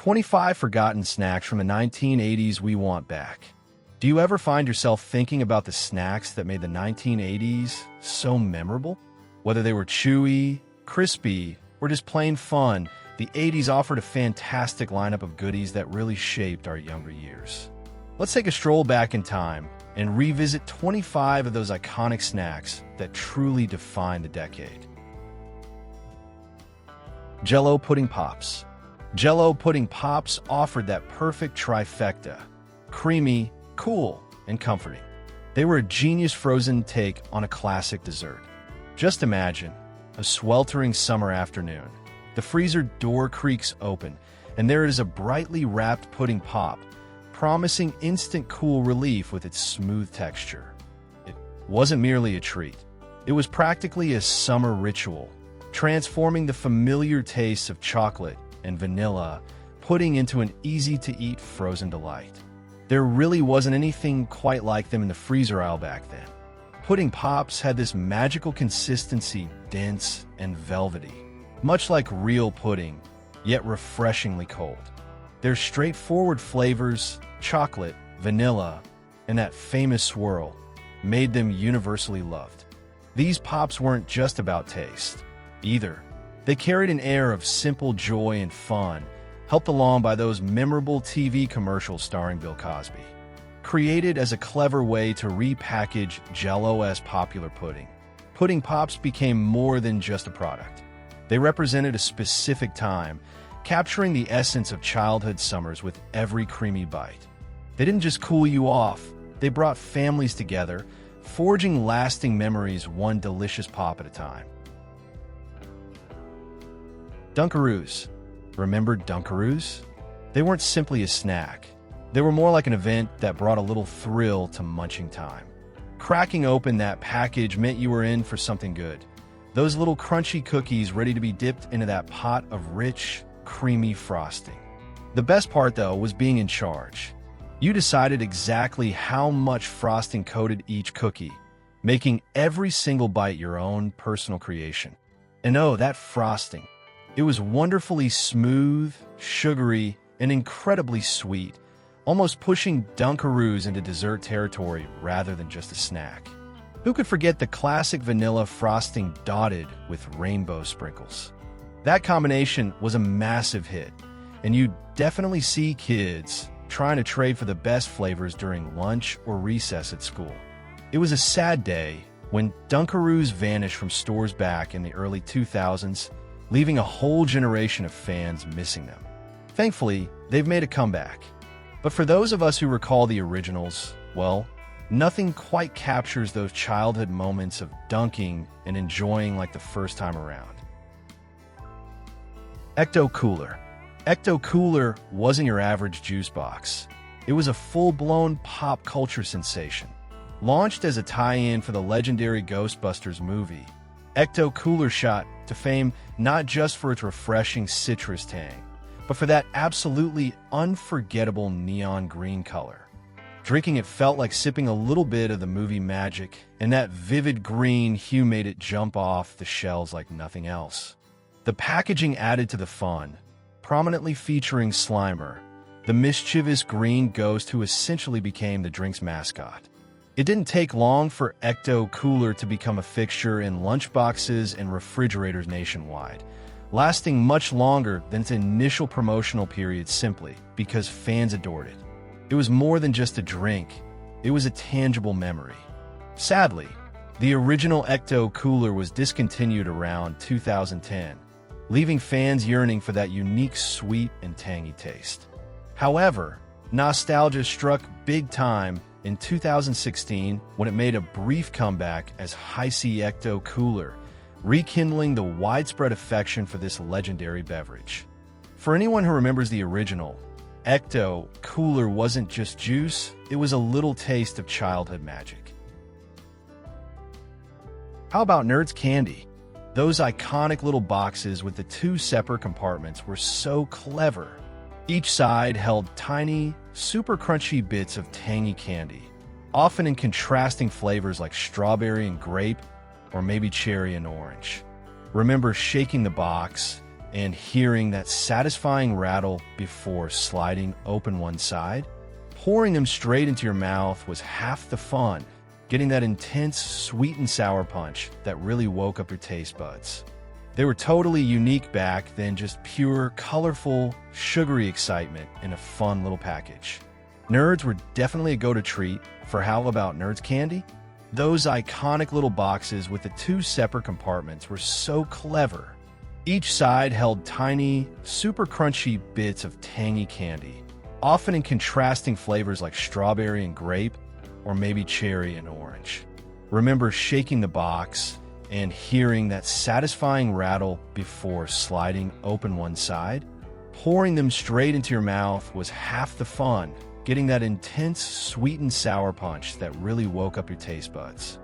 25 forgotten snacks from the 1980s we want back. Do you ever find yourself thinking about the snacks that made the 1980s so memorable? Whether they were chewy, crispy, or just plain fun, the 80s offered a fantastic lineup of goodies that really shaped our younger years. Let's take a stroll back in time and revisit 25 of those iconic snacks that truly defined the decade. Jell-O Pudding Pops. Jell-O Pudding Pops offered that perfect trifecta: creamy, cool, and comforting. They were a genius frozen take on a classic dessert. Just imagine a sweltering summer afternoon. The freezer door creaks open, and there is a brightly wrapped pudding pop, promising instant cool relief with its smooth texture. It wasn't merely a treat. It was practically a summer ritual, transforming the familiar tastes of chocolate and vanilla pudding into an easy-to-eat frozen delight. There really wasn't anything quite like them in the freezer aisle back then. Pudding Pops had this magical consistency, dense and velvety, much like real pudding, yet refreshingly cold. Their straightforward flavors, chocolate, vanilla, and that famous swirl, made them universally loved. These pops weren't just about taste, either. They carried an air of simple joy and fun, helped along by those memorable TV commercials starring Bill Cosby. Created as a clever way to repackage Jell-O's popular pudding, Pudding Pops became more than just a product. They represented a specific time, capturing the essence of childhood summers with every creamy bite. They didn't just cool you off, they brought families together, forging lasting memories one delicious pop at a time. Dunkaroos. Remember Dunkaroos? They weren't simply a snack. They were more like an event that brought a little thrill to munching time. Cracking open that package meant you were in for something good. Those little crunchy cookies ready to be dipped into that pot of rich, creamy frosting. The best part, though, was being in charge. You decided exactly how much frosting coated each cookie, making every single bite your own personal creation. And oh, that frosting. It was wonderfully smooth, sugary, and incredibly sweet, almost pushing Dunkaroos into dessert territory rather than just a snack. Who could forget the classic vanilla frosting dotted with rainbow sprinkles? That combination was a massive hit, and you definitely see kids trying to trade for the best flavors during lunch or recess at school. It was a sad day when Dunkaroos vanished from stores back in the early 2000s, leaving a whole generation of fans missing them. Thankfully, they've made a comeback. But for those of us who recall the originals, well, nothing quite captures those childhood moments of dunking and enjoying like the first time around. Ecto Cooler. Ecto Cooler wasn't your average juice box. It was a full-blown pop culture sensation. Launched as a tie-in for the legendary Ghostbusters movie, Ecto Cooler shot to fame not just for its refreshing citrus tang, but for that absolutely unforgettable neon green color. Drinking it felt like sipping a little bit of the movie magic, and that vivid green hue made it jump off the shelves like nothing else. The packaging added to the fun, prominently featuring Slimer, the mischievous green ghost who essentially became the drink's mascot. It didn't take long for Ecto Cooler to become a fixture in lunchboxes and refrigerators nationwide, lasting much longer than its initial promotional period simply because fans adored it. It was more than just a drink, it was a tangible memory. Sadly, the original Ecto Cooler was discontinued around 2010, leaving fans yearning for that unique sweet and tangy taste. However, nostalgia struck big time in 2016 when it made a brief comeback as Hi-C Ecto Cooler, rekindling the widespread affection for this legendary beverage. For anyone who remembers the original, Ecto Cooler wasn't just juice, it was a little taste of childhood magic. How about Nerds Candy? Those iconic little boxes with the two separate compartments were so clever. Each side held tiny, super crunchy bits of tangy candy, often in contrasting flavors like strawberry and grape, or maybe cherry and orange. Remember shaking the box and hearing that satisfying rattle before sliding open one side. Pouring them straight into your mouth was half the fun, getting that intense sweet and sour punch that really woke up your taste buds. They were totally unique back then, just pure, colorful, sugary excitement in a fun little package. Nerds were definitely a go-to treat for how about Nerds candy? Those iconic little boxes with the two separate compartments were so clever. Each side held tiny, super crunchy bits of tangy candy, often in contrasting flavors like strawberry and grape, or maybe cherry and orange. Remember shaking the box and hearing that satisfying rattle before sliding open one side? Pouring them straight into your mouth was half the fun, getting that intense sweet and sour punch that really woke up your taste buds.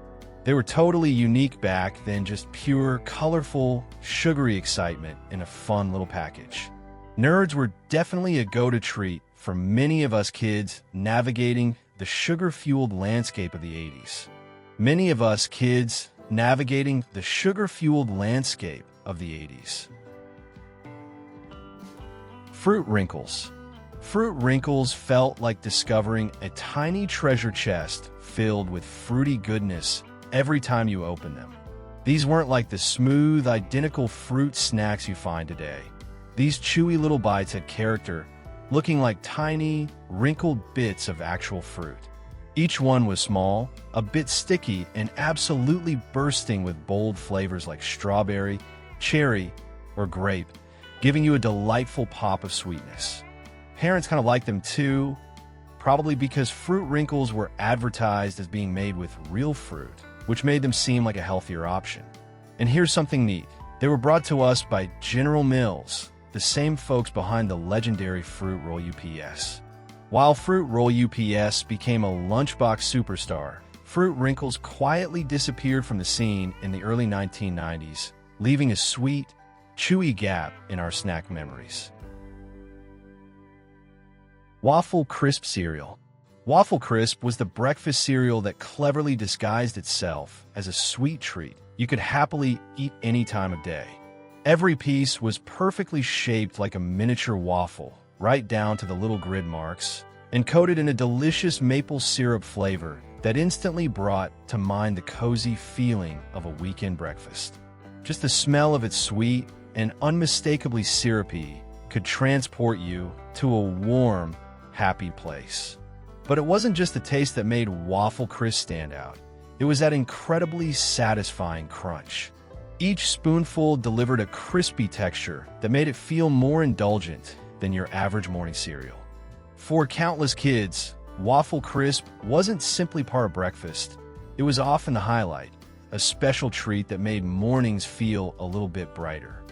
They were totally unique back then, just pure, colorful, sugary excitement in a fun little package. Nerds were definitely a go-to treat for many of us kids navigating the sugar-fueled landscape of the 80s. Many of us kids navigating the sugar-fueled landscape of the 80s. Fruit Wrinkles. Fruit Wrinkles felt like discovering a tiny treasure chest filled with fruity goodness every time you open them. These weren't like the smooth, identical fruit snacks you find today. These chewy little bites had character, looking like tiny, wrinkled bits of actual fruit. Each one was small, a bit sticky, and absolutely bursting with bold flavors like strawberry, cherry, or grape, giving you a delightful pop of sweetness. Parents kind of liked them too, probably because Fruit Wrinkles were advertised as being made with real fruit, which made them seem like a healthier option. And here's something neat. They were brought to us by General Mills, the same folks behind the legendary Fruit Roll UPS. While Fruit Roll UPS became a lunchbox superstar, Fruit Wrinkles quietly disappeared from the scene in the early 1990s, leaving a sweet, chewy gap in our snack memories. Waffle Crisp cereal. Waffle Crisp was the breakfast cereal that cleverly disguised itself as a sweet treat you could happily eat any time of day. Every piece was perfectly shaped like a miniature waffle, right down to the little grid marks, and coated in a delicious maple syrup flavor that instantly brought to mind the cozy feeling of a weekend breakfast. Just the smell of its sweet and unmistakably syrupy could transport you to a warm, happy place. But it wasn't just the taste that made Waffle Crisp stand out. It was that incredibly satisfying crunch. Each spoonful delivered a crispy texture that made it feel more indulgent than your average morning cereal. For countless kids, Waffle Crisp wasn't simply part of breakfast. It was often the highlight, a special treat that made mornings feel a little bit brighter.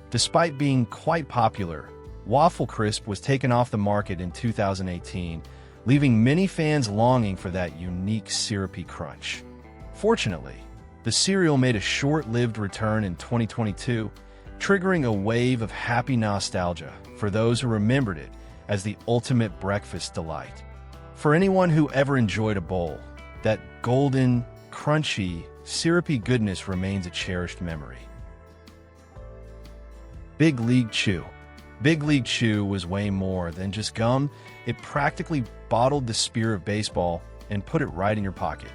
Despite being quite popular, Waffle Crisp was taken off the market in 2018, leaving many fans longing for that unique syrupy crunch. Fortunately, the cereal made a short-lived return in 2022, triggering a wave of happy nostalgia for those who remembered it as the ultimate breakfast delight. For anyone who ever enjoyed a bowl, that golden, crunchy, syrupy goodness remains a cherished memory. Big League Chew. Big League Chew was way more than just gum. It practically bottled the spirit of baseball and put it right in your pocket.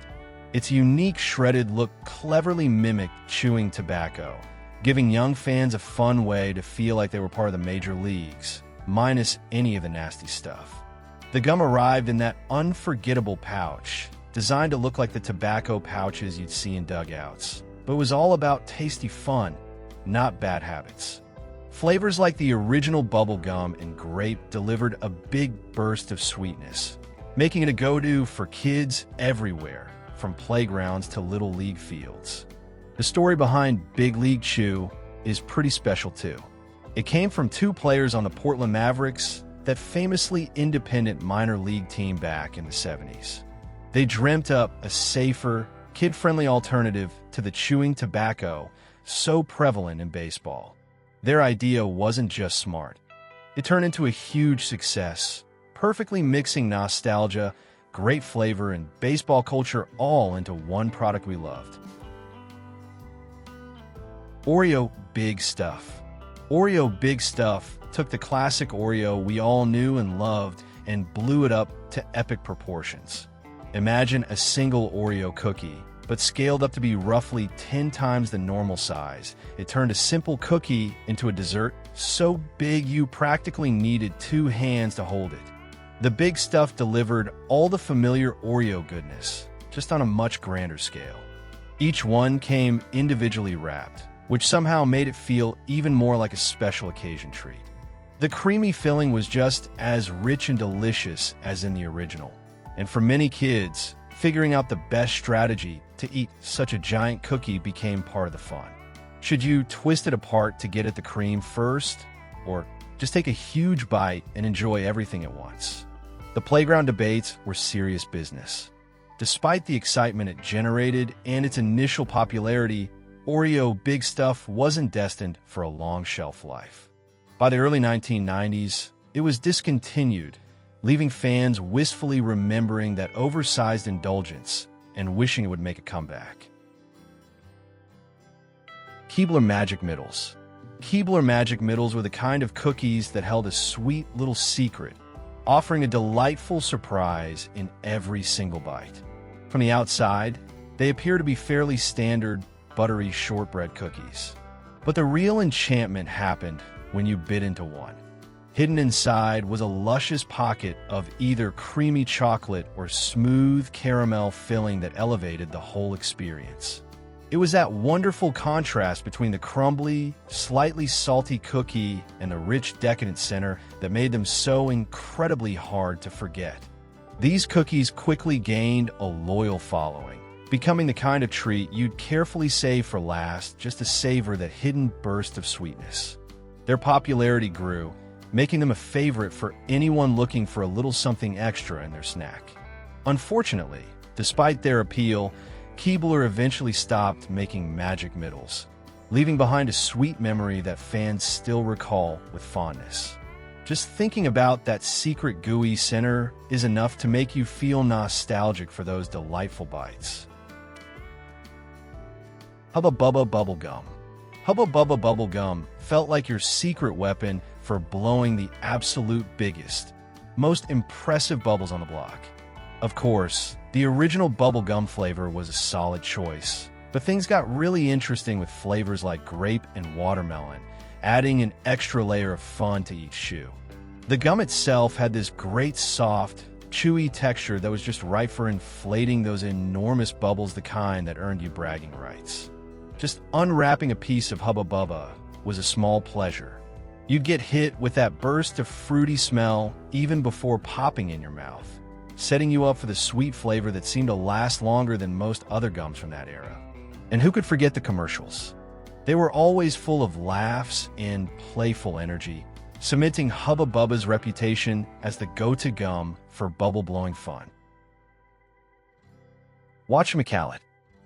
Its unique shredded look cleverly mimicked chewing tobacco, giving young fans a fun way to feel like they were part of the major leagues, minus any of the nasty stuff. The gum arrived in that unforgettable pouch, designed to look like the tobacco pouches you'd see in dugouts, but was all about tasty fun, not bad habits. Flavors like the original bubble gum and grape delivered a big burst of sweetness, making it a go-to for kids everywhere, from playgrounds to little league fields. The story behind Big League Chew is pretty special too. It came from two players on the Portland Mavericks, that famously independent minor league team back in the 70s. They dreamt up a safer, kid-friendly alternative to the chewing tobacco so prevalent in baseball. Their idea wasn't just smart. It turned into a huge success, perfectly mixing nostalgia, great flavor, and baseball culture all into one product we loved. Oreo Big Stuf. Oreo Big Stuf took the classic Oreo we all knew and loved and blew it up to epic proportions. Imagine a single Oreo cookie, but scaled up to be roughly 10 times the normal size. It turned a simple cookie into a dessert so big you practically needed 2 hands to hold it. The Big Stuf delivered all the familiar Oreo goodness, just on a much grander scale. Each one came individually wrapped, which somehow made it feel even more like a special occasion treat. The creamy filling was just as rich and delicious as in the original. And for many kids, figuring out the best strategy to eat such a giant cookie became part of the fun. Should you twist it apart to get at the cream first, or just take a huge bite and enjoy everything at once? The playground debates were serious business. Despite the excitement it generated and its initial popularity, Oreo Big Stuf wasn't destined for a long shelf life. By the early 1990s, it was discontinued, leaving fans wistfully remembering that oversized indulgence and wishing it would make a comeback. Keebler Magic Middles. Keebler Magic Middles were the kind of cookies that held a sweet little secret, offering a delightful surprise in every single bite. From the outside, they appear to be fairly standard, buttery shortbread cookies. But the real enchantment happened when you bit into one. Hidden inside was a luscious pocket of either creamy chocolate or smooth caramel filling that elevated the whole experience. It was that wonderful contrast between the crumbly, slightly salty cookie and the rich, decadent center that made them so incredibly hard to forget. These cookies quickly gained a loyal following, becoming the kind of treat you'd carefully save for last just to savor that hidden burst of sweetness. Their popularity grew, making them a favorite for anyone looking for a little something extra in their snack. Unfortunately, despite their appeal, Keebler eventually stopped making Magic Middles, leaving behind a sweet memory that fans still recall with fondness. Just thinking about that secret gooey center is enough to make you feel nostalgic for those delightful bites. Hubba Bubba Bubblegum. Hubba Bubba Bubblegum felt like your secret weapon for blowing the absolute biggest, most impressive bubbles on the block. Of course, the original bubblegum flavor was a solid choice, but things got really interesting with flavors like grape and watermelon, adding an extra layer of fun to each chew. The gum itself had this great soft, chewy texture that was just right for inflating those enormous bubbles, the kind that earned you bragging rights. Just unwrapping a piece of Hubba Bubba was a small pleasure. You'd get hit with that burst of fruity smell even before popping in your mouth, setting you up for the sweet flavor that seemed to last longer than most other gums from that era. And who could forget the commercials? They were always full of laughs and playful energy, cementing Hubba Bubba's reputation as the go-to gum for bubble-blowing fun. Whatchamacallit.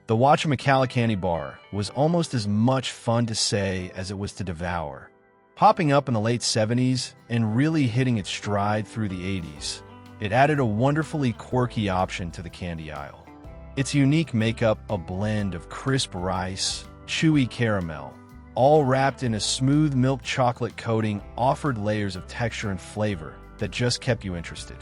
The Whatchamacallit candy bar was almost as much fun to say as it was to devour. Popping up in the late 70s and really hitting its stride through the 80s, it added a wonderfully quirky option to the candy aisle. Its unique makeup, a blend of crisp rice, chewy caramel, all wrapped in a smooth milk chocolate coating, offered layers of texture and flavor that just kept you interested.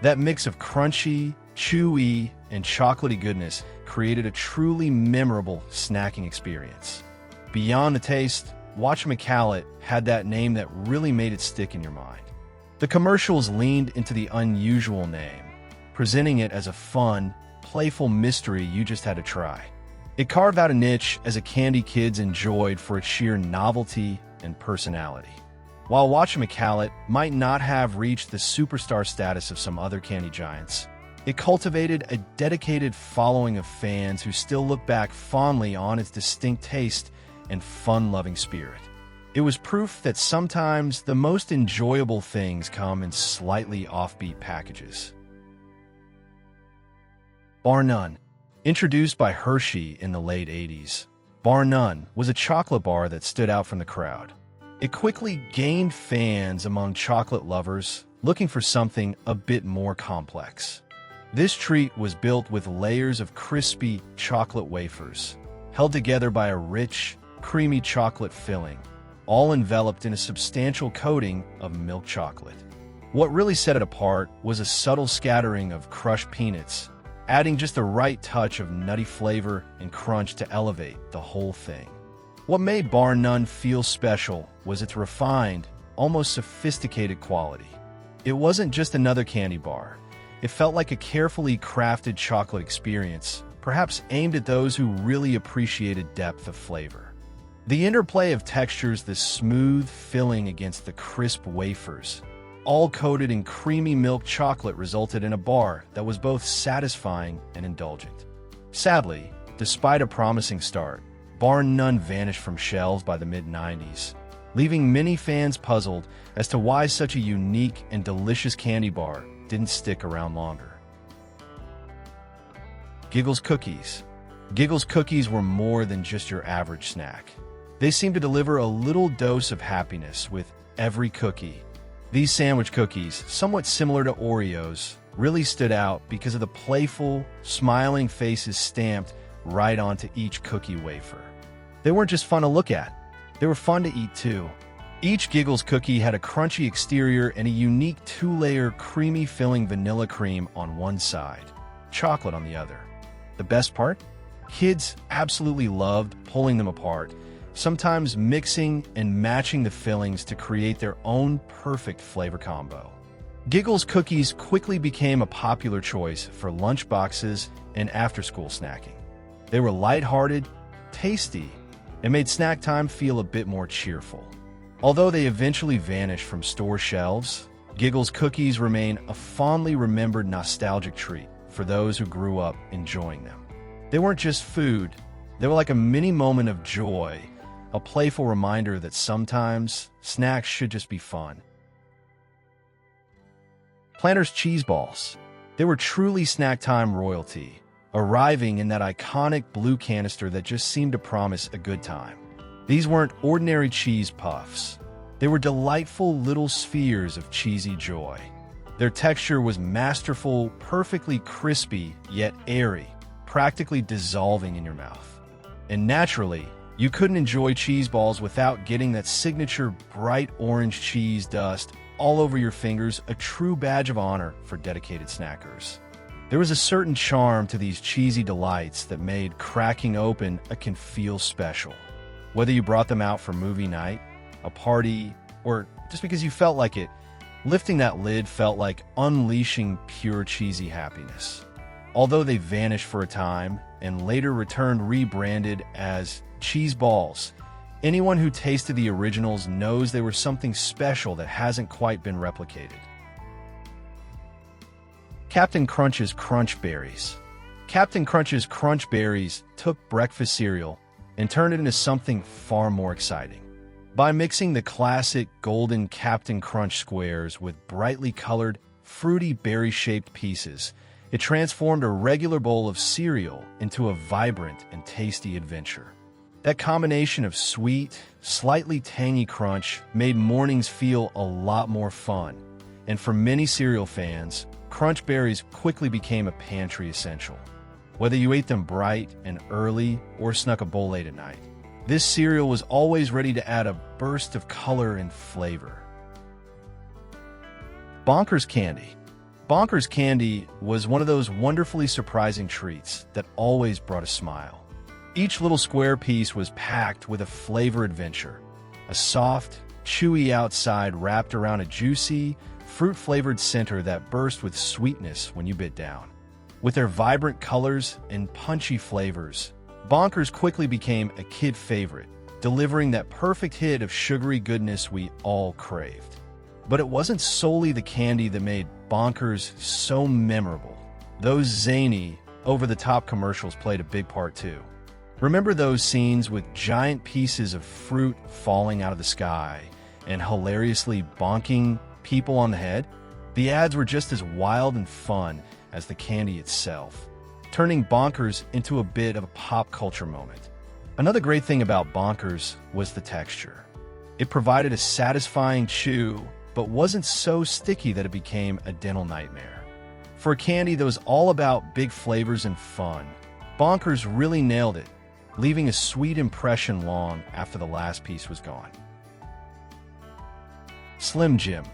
That mix of crunchy, chewy, and chocolatey goodness created a truly memorable snacking experience. Beyond the taste, Whatchamacallit had that name that really made it stick in your mind. The commercials leaned into the unusual name, presenting it as a fun, playful mystery you just had to try. It carved out a niche as a candy kids enjoyed for its sheer novelty and personality. While Whatchamacallit might not have reached the superstar status of some other candy giants, it cultivated a dedicated following of fans who still look back fondly on its distinct taste and fun-loving spirit. It was proof that sometimes the most enjoyable things come in slightly offbeat packages. Bar None. Introduced by Hershey in the late 80s, Bar None was a chocolate bar that stood out from the crowd. It quickly gained fans among chocolate lovers looking for something a bit more complex. This treat was built with layers of crispy chocolate wafers, held together by a rich, creamy chocolate filling, all enveloped in a substantial coating of milk chocolate. What really set it apart was a subtle scattering of crushed peanuts, adding just the right touch of nutty flavor and crunch to elevate the whole thing. What made bar none feel special was its refined, almost sophisticated quality. It wasn't just another candy bar. It felt like a carefully crafted chocolate experience, perhaps aimed at those who really appreciated depth of flavor. The interplay of textures, the smooth filling against the crisp wafers, all coated in creamy milk chocolate, resulted in a bar that was both satisfying and indulgent. Sadly, despite a promising start, bar none vanished from shelves by the mid-90s, leaving many fans puzzled as to why such a unique and delicious candy bar didn't stick around longer. Giggles Cookies. Giggles Cookies were more than just your average snack. They seemed to deliver a little dose of happiness with every cookie. These sandwich cookies, somewhat similar to Oreos, really stood out because of the playful, smiling faces stamped right onto each cookie wafer. They weren't just fun to look at, they were fun to eat too. Each Giggles cookie had a crunchy exterior and a unique two-layer creamy filling vanilla cream on one side, chocolate on the other. The best part? Kids absolutely loved pulling them apart, sometimes mixing and matching the fillings to create their own perfect flavor combo. Giggles cookies quickly became a popular choice for lunchboxes and after-school snacking. They were lighthearted, tasty, and made snack time feel a bit more cheerful. Although they eventually vanished from store shelves, Giggles cookies remain a fondly remembered nostalgic treat for those who grew up enjoying them. They weren't just food, they were like a mini moment of joy, a playful reminder that sometimes snacks should just be fun. Planters cheese balls. They were truly snack time royalty, arriving in that iconic blue canister that just seemed to promise a good time. These weren't ordinary cheese puffs. They were delightful little spheres of cheesy joy. Their texture was masterful, perfectly crispy, yet airy, practically dissolving in your mouth. And naturally, you couldn't enjoy cheese balls without getting that signature bright orange cheese dust all over your fingers, a true badge of honor for dedicated snackers. There was a certain charm to these cheesy delights that made cracking open a can feel special. Whether you brought them out for movie night, a party, or just because you felt like it, lifting that lid felt like unleashing pure cheesy happiness. Although they vanished for a time and later returned rebranded as cheese balls, anyone who tasted the originals knows they were something special that hasn't quite been replicated. Captain Crunch's Crunch Berries. Captain Crunch's Crunch Berries took breakfast cereal and turned it into something far more exciting. By mixing the classic golden Captain Crunch squares with brightly colored, fruity berry-shaped pieces, it transformed a regular bowl of cereal into a vibrant and tasty adventure. That combination of sweet, slightly tangy crunch made mornings feel a lot more fun, and for many cereal fans, Crunch Berries quickly became a pantry essential. Whether you ate them bright and early or snuck a bowl late at night, this cereal was always ready to add a burst of color and flavor. Bonkers Candy. Bonkers Candy was one of those wonderfully surprising treats that always brought a smile. Each little square piece was packed with a flavor adventure, a soft, chewy outside wrapped around a juicy, fruit-flavored center that burst with sweetness when you bit down. With their vibrant colors and punchy flavors, Bonkers quickly became a kid favorite, delivering that perfect hit of sugary goodness we all craved. But it wasn't solely the candy that made Bonkers so memorable. Those zany, over-the-top commercials played a big part too. Remember those scenes with giant pieces of fruit falling out of the sky and hilariously bonking people on the head? The ads were just as wild and fun as the candy itself, turning Bonkers into a bit of a pop culture moment. Another great thing about Bonkers was the texture. It provided a satisfying chew, but wasn't so sticky that it became a dental nightmare. For a candy that was all about big flavors and fun, Bonkers really nailed it, leaving a sweet impression long after the last piece was gone. Slim Jim.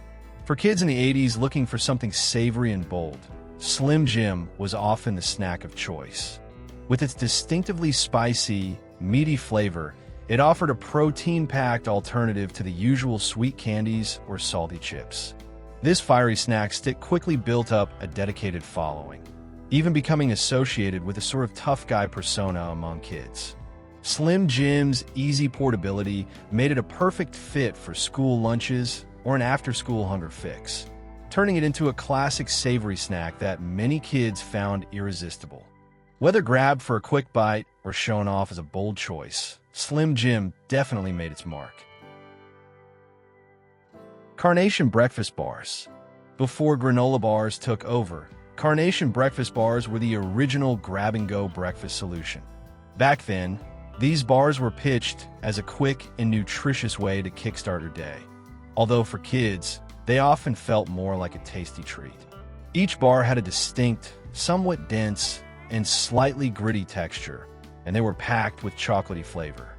For kids in the 80s looking for something savory and bold, Slim Jim was often the snack of choice. With its distinctively spicy, meaty flavor, it offered a protein-packed alternative to the usual sweet candies or salty chips. This fiery snack stick quickly built up a dedicated following, even becoming associated with a sort of tough guy persona among kids. Slim Jim's easy portability made it a perfect fit for school lunches or an after-school hunger fix, turning it into a classic savory snack that many kids found irresistible. Whether grabbed for a quick bite or shown off as a bold choice, Slim Jim definitely made its mark. Carnation breakfast bars. Before granola bars took over, Carnation breakfast bars were the original grab-and-go breakfast solution. Back then, these bars were pitched as a quick and nutritious way to kickstart your day. Although for kids, they often felt more like a tasty treat. Each bar had a distinct, somewhat dense, and slightly gritty texture, and they were packed with chocolatey flavor.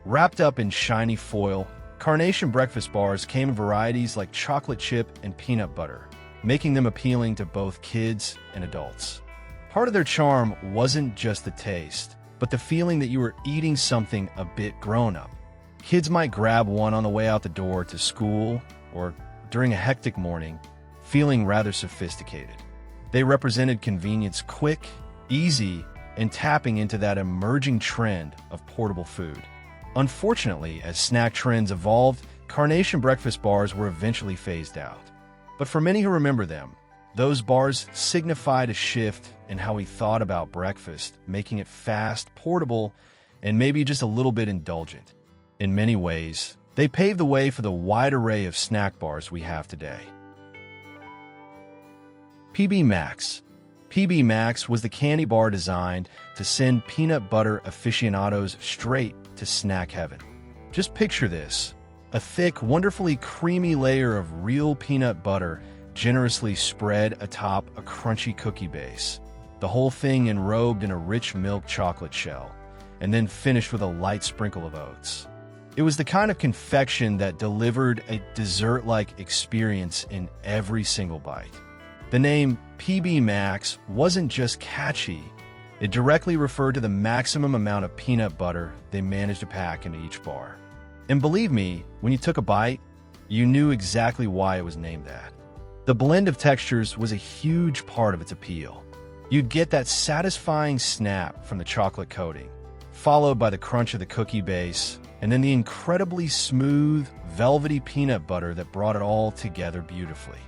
Wrapped up in shiny foil, Carnation breakfast bars came in varieties like chocolate chip and peanut butter, making them appealing to both kids and adults. Part of their charm wasn't just the taste, but the feeling that you were eating something a bit grown-up. Kids might grab one on the way out the door to school or during a hectic morning, feeling rather sophisticated. They represented convenience, quick, easy, and tapping into that emerging trend of portable food. Unfortunately, as snack trends evolved, Carnation breakfast bars were eventually phased out. But for many who remember them, those bars signified a shift in how we thought about breakfast, making it fast, portable, and maybe just a little bit indulgent. In many ways, they paved the way for the wide array of snack bars we have today. PB Max. PB Max was the candy bar designed to send peanut butter aficionados straight to snack heaven. Just picture this: a thick, wonderfully creamy layer of real peanut butter generously spread atop a crunchy cookie base, the whole thing enrobed in a rich milk chocolate shell, and then finished with a light sprinkle of oats. It was the kind of confection that delivered a dessert-like experience in every single bite. The name PB Max wasn't just catchy, it directly referred to the maximum amount of peanut butter they managed to pack into each bar. And believe me, when you took a bite, you knew exactly why it was named that. The blend of textures was a huge part of its appeal. You'd get that satisfying snap from the chocolate coating, followed by the crunch of the cookie base, and then the incredibly smooth, velvety peanut butter that brought it all together beautifully.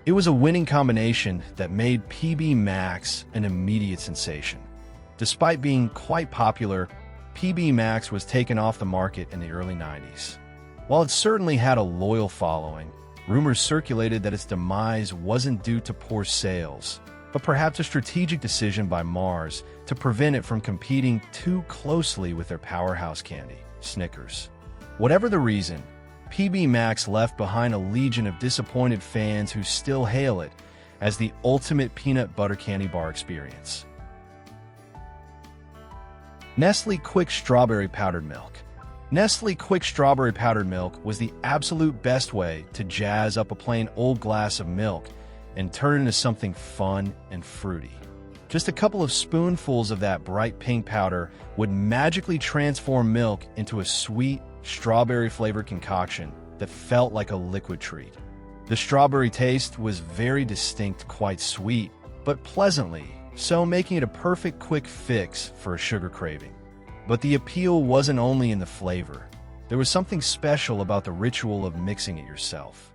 It was a winning combination that made PB Max an immediate sensation. Despite being quite popular, PB Max was taken off the market in the early 90s. While it certainly had a loyal following, rumors circulated that its demise wasn't due to poor sales, but perhaps a strategic decision by Mars to prevent it from competing too closely with their powerhouse candy, Snickers. Whatever the reason, PB Max left behind a legion of disappointed fans who still hail it as the ultimate peanut butter candy bar experience. Nestlé Quik Strawberry Powdered Milk. Nestlé Quik Strawberry Powdered Milk was the absolute best way to jazz up a plain old glass of milk and turn it into something fun and fruity. Just a couple of spoonfuls of that bright pink powder would magically transform milk into a sweet, strawberry-flavored concoction that felt like a liquid treat. The strawberry taste was very distinct, quite sweet, but pleasantly so, making it a perfect quick fix for a sugar craving. But the appeal wasn't only in the flavor. There was something special about the ritual of mixing it yourself.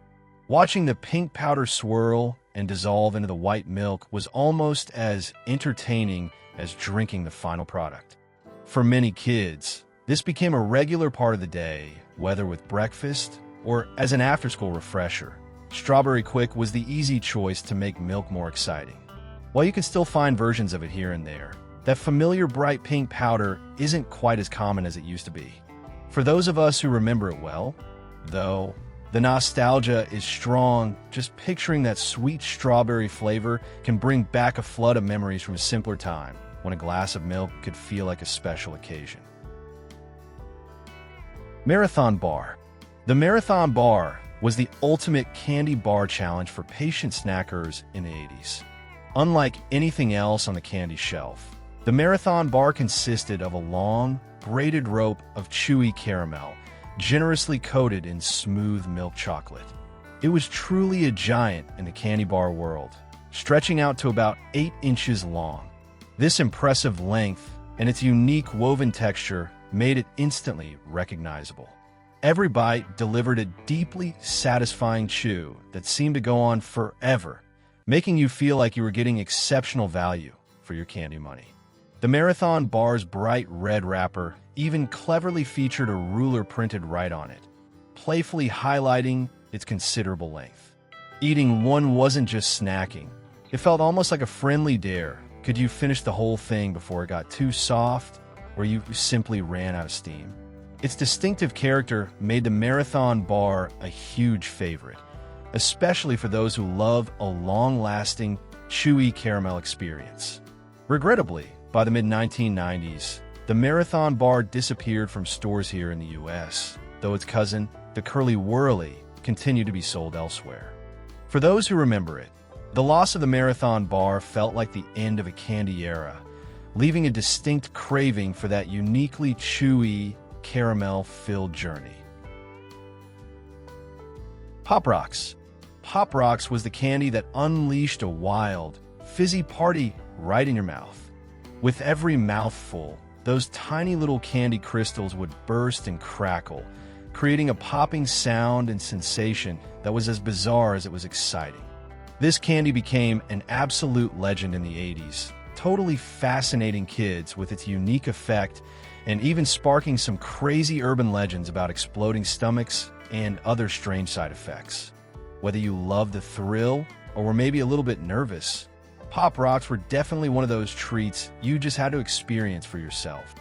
Watching the pink powder swirl and dissolve into the white milk was almost as entertaining as drinking the final product. For many kids, this became a regular part of the day, whether with breakfast or as an after-school refresher. Strawberry Quik was the easy choice to make milk more exciting. While you can still find versions of it here and there, that familiar bright pink powder isn't quite as common as it used to be. For those of us who remember it well, though, the nostalgia is strong. Just picturing that sweet strawberry flavor can bring back a flood of memories from a simpler time when a glass of milk could feel like a special occasion. Marathon Bar. The Marathon Bar was the ultimate candy bar challenge for patient snackers in the 80s. Unlike anything else on the candy shelf, the marathon bar consisted of a long, braided rope of chewy caramel, generously coated in smooth milk chocolate. It was truly a giant in the candy bar world, stretching out to about 8 inches long. This impressive length and its unique woven texture made it instantly recognizable. Every bite delivered a deeply satisfying chew that seemed to go on forever, making you feel like you were getting exceptional value for your candy money. The marathon bar's bright red wrapper even cleverly featured a ruler printed right on it, playfully highlighting its considerable length. Eating one wasn't just snacking. It felt almost like a friendly dare. Could you finish the whole thing before it got too soft, or you simply ran out of steam? Its distinctive character made the marathon bar a huge favorite, especially for those who love a long-lasting, chewy caramel experience. Regrettably, by the mid-1990s, the marathon bar disappeared from stores here in the US, though its cousin, the Curly Whirly, continued to be sold elsewhere. For those who remember it, the loss of the marathon bar felt like the end of a candy era, leaving a distinct craving for that uniquely chewy, caramel-filled journey. Pop Rocks. Pop Rocks was the candy that unleashed a wild, fizzy party right in your mouth. With every mouthful, those tiny little candy crystals would burst and crackle, creating a popping sound and sensation that was as bizarre as it was exciting. This candy became an absolute legend in the 80s, totally fascinating kids with its unique effect and even sparking some crazy urban legends about exploding stomachs and other strange side effects. Whether you loved the thrill or were maybe a little bit nervous, Pop Rocks were definitely one of those treats you just had to experience for yourself.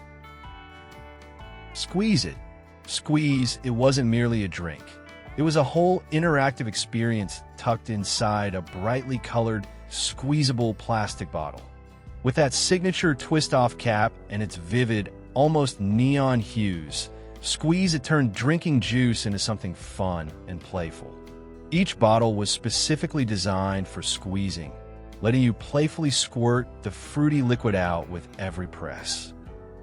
Squeeze It. Squeeze, it wasn't merely a drink. It was a whole interactive experience tucked inside a brightly colored, squeezable plastic bottle. With that signature twist-off cap and its vivid, almost neon hues, Squeeze It turned drinking juice into something fun and playful. Each bottle was specifically designed for squeezing, letting you playfully squirt the fruity liquid out with every press.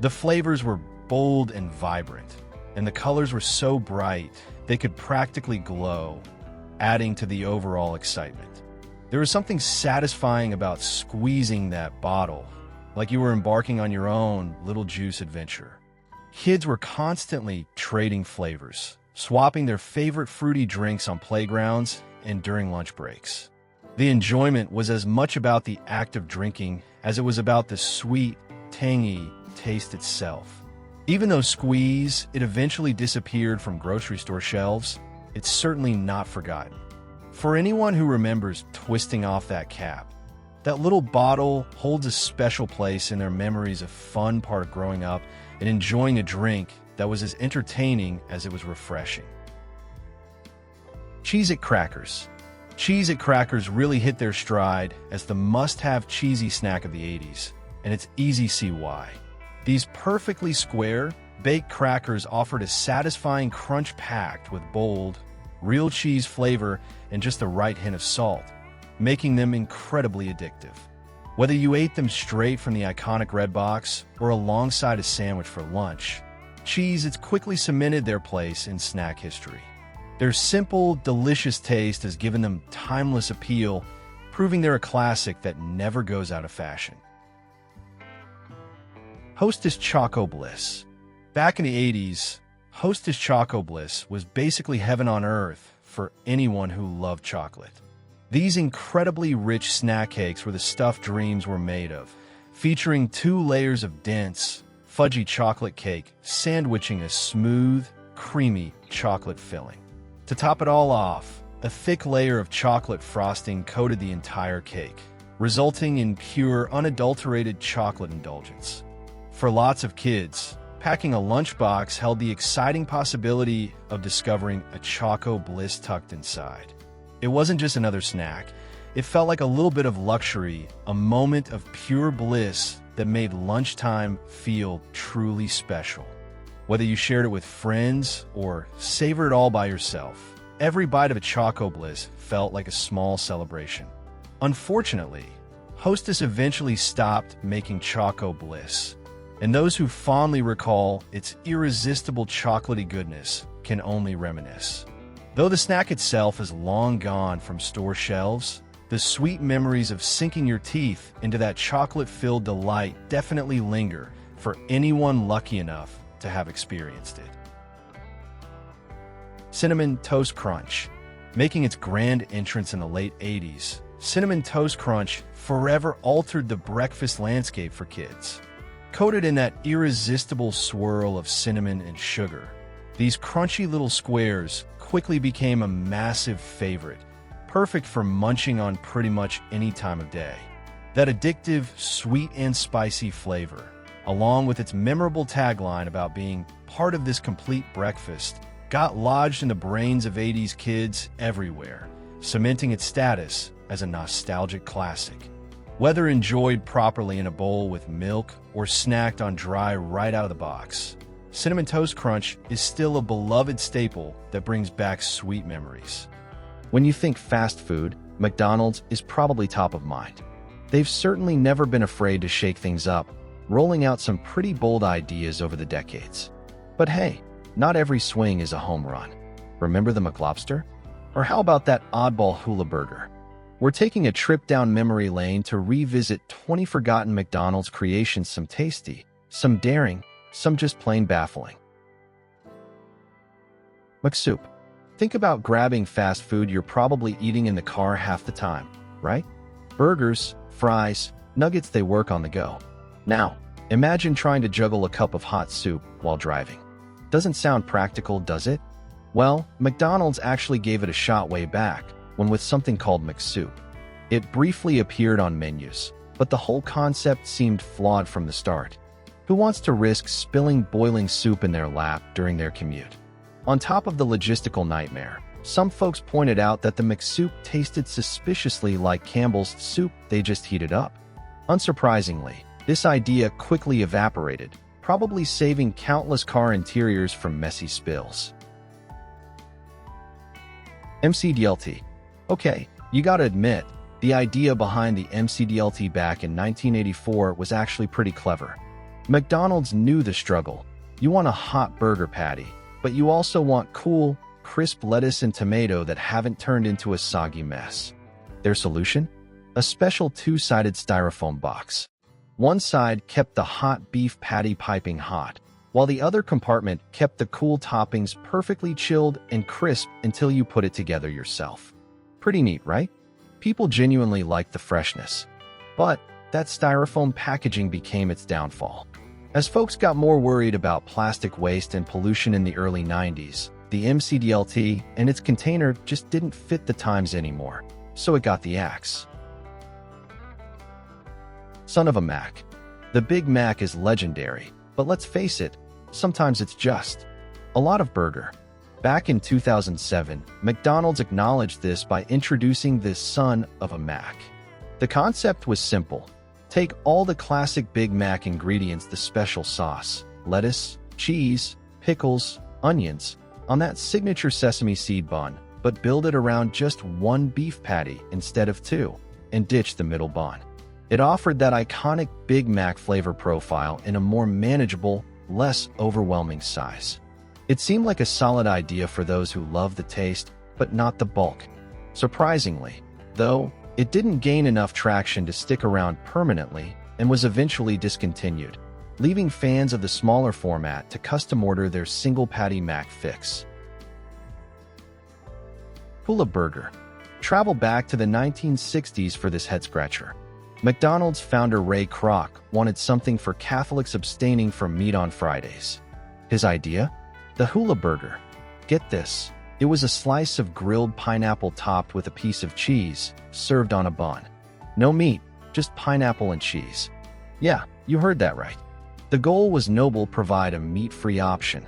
The flavors were bold and vibrant, and the colors were so bright they could practically glow, adding to the overall excitement. There was something satisfying about squeezing that bottle, like you were embarking on your own little juice adventure. Kids were constantly trading flavors, swapping their favorite fruity drinks on playgrounds and during lunch breaks. The enjoyment was as much about the act of drinking as it was about the sweet, tangy taste itself. Even though Squeeze, it eventually disappeared from grocery store shelves, it's certainly not forgotten. For anyone who remembers twisting off that cap, that little bottle holds a special place in their memories of fun part of growing up and enjoying a drink that was as entertaining as it was refreshing. Cheez-It Crackers. Cheez-It Crackers really hit their stride as the must-have cheesy snack of the 80s, and it's easy to see why. These perfectly square, baked crackers offered a satisfying crunch packed with bold, real cheese flavor and just the right hint of salt, making them incredibly addictive. Whether you ate them straight from the iconic red box or alongside a sandwich for lunch, Cheez-Its quickly cemented their place in snack history. Their simple, delicious taste has given them timeless appeal, proving they're a classic that never goes out of fashion. Hostess Choco Bliss. Back in the 80s, Hostess Choco Bliss was basically heaven on earth for anyone who loved chocolate. These incredibly rich snack cakes were the stuff dreams were made of, featuring 2 layers of dense, fudgy chocolate cake sandwiching a smooth, creamy chocolate filling. To top it all off, a thick layer of chocolate frosting coated the entire cake, resulting in pure, unadulterated chocolate indulgence. For lots of kids, packing a lunchbox held the exciting possibility of discovering a Choco Bliss tucked inside. It wasn't just another snack. It felt like a little bit of luxury, a moment of pure bliss that made lunchtime feel truly special. Whether you shared it with friends or savored it all by yourself, every bite of a Choco Bliss felt like a small celebration. Unfortunately, Hostess eventually stopped making Choco Bliss, and those who fondly recall its irresistible chocolatey goodness can only reminisce. Though the snack itself is long gone from store shelves, the sweet memories of sinking your teeth into that chocolate-filled delight definitely linger for anyone lucky enough to have experienced it. Cinnamon Toast Crunch. Making its grand entrance in the late 80s, Cinnamon Toast Crunch forever altered the breakfast landscape for kids. Coated in that irresistible swirl of cinnamon and sugar, these crunchy little squares quickly became a massive favorite, perfect for munching on pretty much any time of day. That addictive, sweet and spicy flavor, along with its memorable tagline about being part of this complete breakfast, got lodged in the brains of 80s kids everywhere, cementing its status as a nostalgic classic. Whether enjoyed properly in a bowl with milk or snacked on dry right out of the box, Cinnamon Toast Crunch is still a beloved staple that brings back sweet memories. When you think fast food, McDonald's is probably top of mind. They've certainly never been afraid to shake things up, rolling out some pretty bold ideas over the decades. But hey, not every swing is a home run. Remember the McLobster? Or how about that oddball hula burger? We're taking a trip down memory lane to revisit 20 forgotten McDonald's creations, some tasty, some daring, some just plain baffling. McSoup. Think about grabbing fast food you're probably eating in the car half the time, right? Burgers, fries, nuggets, they work on the go. Now, imagine trying to juggle a cup of hot soup while driving. Doesn't sound practical, does it? Well, McDonald's actually gave it a shot way back, when with something called McSoup. It briefly appeared on menus, but the whole concept seemed flawed from the start. Who wants to risk spilling boiling soup in their lap during their commute? On top of the logistical nightmare, some folks pointed out that the McSoup tasted suspiciously like Campbell's soup they just heated up. Unsurprisingly, this idea quickly evaporated, probably saving countless car interiors from messy spills. MCDLT. Okay, you gotta admit, the idea behind the MCDLT back in 1984 was actually pretty clever. McDonald's knew the struggle. You want a hot burger patty, but you also want cool, crisp lettuce and tomato that haven't turned into a soggy mess. Their solution? A special two-sided styrofoam box. One side kept the hot beef patty piping hot, while the other compartment kept the cool toppings perfectly chilled and crisp until you put it together yourself. Pretty neat, right? People genuinely liked the freshness. But that styrofoam packaging became its downfall. As folks got more worried about plastic waste and pollution in the early 90s, the MCDLT and its container just didn't fit the times anymore, so it got the axe. Son of a Mac. The Big Mac is legendary, but let's face it, sometimes it's just a lot of burger. Back in 2007, McDonald's acknowledged this by introducing this son of a Mac. The concept was simple. Take all the classic Big Mac ingredients, the special sauce, lettuce, cheese, pickles, onions, on that signature sesame seed bun, but build it around just one beef patty instead of two, and ditch the middle bun. It offered that iconic Big Mac flavor profile in a more manageable, less overwhelming size. It seemed like a solid idea for those who love the taste, but not the bulk. Surprisingly, though, it didn't gain enough traction to stick around permanently and was eventually discontinued, leaving fans of the smaller format to custom order their single patty Mac fix. Hula Burger. Travel back to the 1960s for this head-scratcher. McDonald's founder Ray Kroc wanted something for Catholics abstaining from meat on Fridays. His idea? The Hula Burger. Get this. It was a slice of grilled pineapple topped with a piece of cheese, served on a bun. No meat, just pineapple and cheese. Yeah, you heard that right. The goal was noble, provide a meat-free option.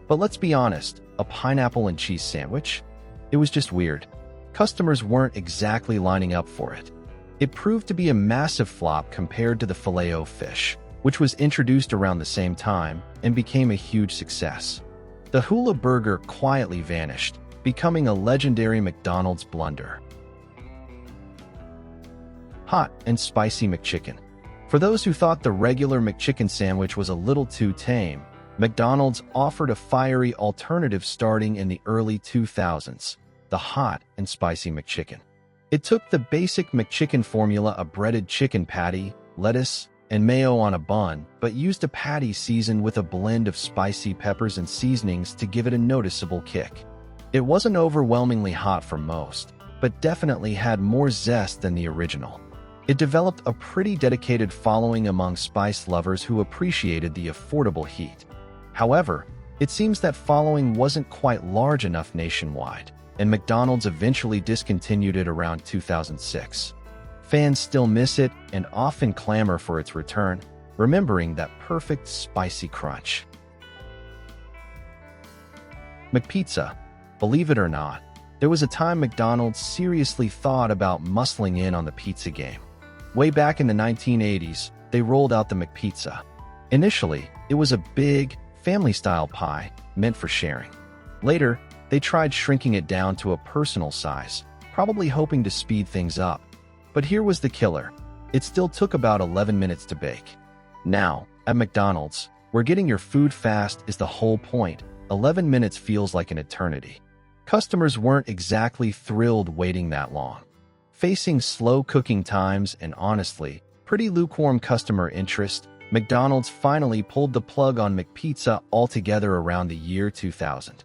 But let's be honest, a pineapple and cheese sandwich? It was just weird. Customers weren't exactly lining up for it. It proved to be a massive flop compared to the Filet-O-Fish, which was introduced around the same time and became a huge success. The Hula Burger quietly vanished, becoming a legendary McDonald's blunder. Hot and spicy McChicken. For those who thought the regular McChicken sandwich was a little too tame, McDonald's offered a fiery alternative starting in the early 2000s, the hot and spicy McChicken. It took the basic McChicken formula, a breaded chicken patty, lettuce, and mayo on a bun, but used a patty seasoned with a blend of spicy peppers and seasonings to give it a noticeable kick. It wasn't overwhelmingly hot for most, but definitely had more zest than the original. It developed a pretty dedicated following among spice lovers who appreciated the affordable heat. However, it seems that following wasn't quite large enough nationwide, and McDonald's eventually discontinued it around 2006. Fans still miss it and often clamor for its return, remembering that perfect spicy crunch. McPizza. Believe it or not, there was a time McDonald's seriously thought about muscling in on the pizza game. Way back in the 1980s, they rolled out the McPizza. Initially, it was a big, family-style pie meant for sharing. Later, they tried shrinking it down to a personal size, probably hoping to speed things up. But here was the killer. It still took about 11 minutes to bake. Now, at McDonald's, where getting your food fast is the whole point, 11 minutes feels like an eternity. Customers weren't exactly thrilled waiting that long. Facing slow cooking times and honestly, pretty lukewarm customer interest, McDonald's finally pulled the plug on McPizza altogether around the year 2000.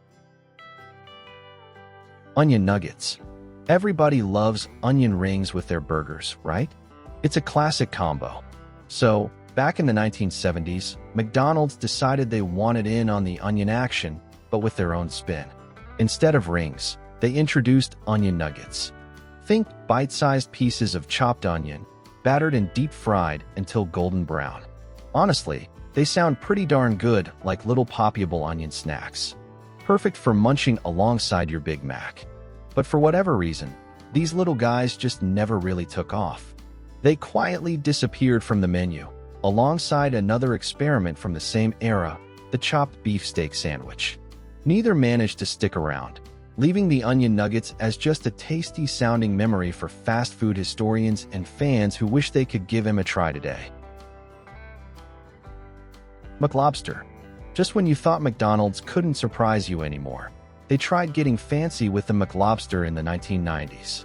Onion nuggets. Everybody loves onion rings with their burgers, right? It's a classic combo. So, back in the 1970s, McDonald's decided they wanted in on the onion action, but with their own spin. Instead of rings, they introduced onion nuggets. Think bite-sized pieces of chopped onion, battered and deep-fried until golden brown. Honestly, they sound pretty darn good, like little poppable onion snacks. Perfect for munching alongside your Big Mac. But for whatever reason, these little guys just never really took off. They quietly disappeared from the menu, alongside another experiment from the same era, the chopped beefsteak sandwich. Neither managed to stick around, leaving the onion nuggets as just a tasty-sounding memory for fast food historians and fans who wish they could give him a try today. McLobster. Just when you thought McDonald's couldn't surprise you anymore, they tried getting fancy with the McLobster in the 1990s.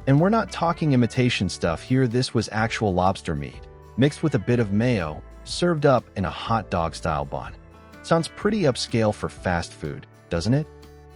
And we're not talking imitation stuff here, this was actual lobster meat, mixed with a bit of mayo, served up in a hot dog-style bun. Sounds pretty upscale for fast food, doesn't it?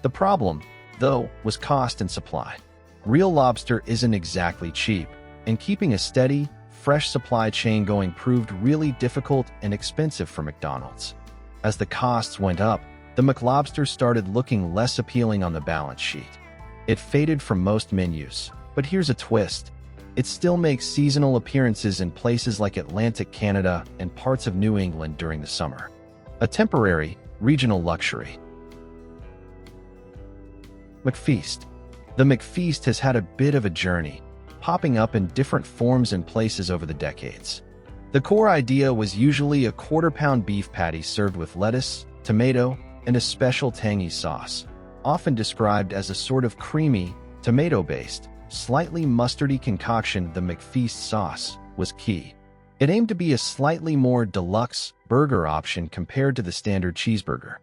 The problem, though, was cost and supply. Real lobster isn't exactly cheap, and keeping a steady, fresh supply chain going proved really difficult and expensive for McDonald's. As the costs went up, the McLobster started looking less appealing on the balance sheet. It faded from most menus, but here's a twist. It still makes seasonal appearances in places like Atlantic Canada and parts of New England during the summer. A temporary, regional luxury. McFeast. The McFeast has had a bit of a journey, popping up in different forms and places over the decades. The core idea was usually a quarter-pound beef patty served with lettuce, tomato, and a special tangy sauce, often described as a sort of creamy, tomato-based, slightly mustardy concoction. The McFeast sauce was key. It aimed to be a slightly more deluxe burger option compared to the standard cheeseburger.